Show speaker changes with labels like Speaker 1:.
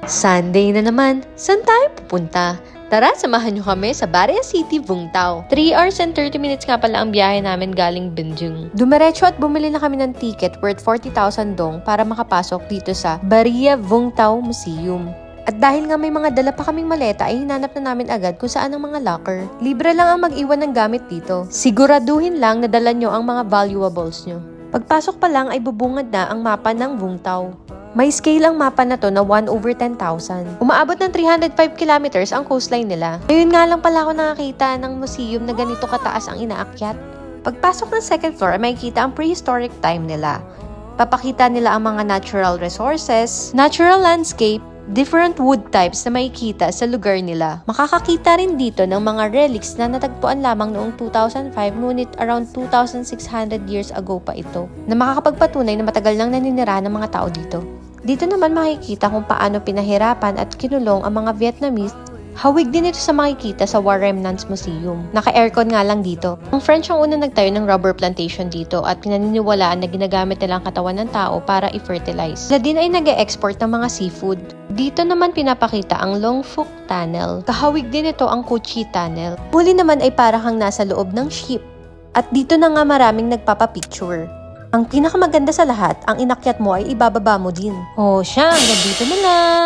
Speaker 1: Sunday na naman, saan tayo pupunta? Tara, samahan nyo kami sa Baria City, Vung Tau. 3 hours and 30 minutes nga pala ang biyahe namin galing Benjung. Dumiretso at bumili na kami ng ticket worth 40,000 dong para makapasok dito sa Baria Vung Tau Museum. At dahil nga may mga dala pa kaming maleta ay hinanap na namin agad kung saan ang mga locker. Libre lang ang mag-iwan ng gamit dito. Siguraduhin lang na dala nyo ang mga valuables nyo. Pagpasok pa lang ay bubungad na ang mapa ng Vung Tau. May scale ang mapa na to na 1/10,000. Umaabot ng 305 kilometers ang coastline nila. Ngayon nga lang pala ako nakakita ng museum na ganito kataas ang inaakyat. Pagpasok ng second floor ay makikita ang prehistoric time nila. Papakita nila ang mga natural resources, natural landscape, different wood types na makikita sa lugar nila. Makakakita rin dito ng mga relics na natagpuan lamang noong 2005 ngunit around 2,600 years ago pa ito na makakapagpatunay na matagal nang naninirahan ng mga tao dito. Dito naman makikita kung paano pinahirapan at kinulong ang mga Vietnamese. Hawig din ito sa makikita sa War Remnants Museum. Naka-aircon nga lang dito. Ang French ang unang nagtayo ng rubber plantation dito at pinaniniwalaan na ginagamit nila ang katawan ng tao para i-fertilize. Sila din ay nag-e-export ng mga seafood. Dito naman pinapakita ang Long Phuc Tunnel. Kahawig din ito ang Cu Chi Tunnel. Huli naman ay parang nasa loob ng ship. At dito na nga maraming nagpapapicture. Ang pinakamaganda sa lahat, ang inakyat mo ay ibababa mo din. Oh, siya, hanggang dito na lang.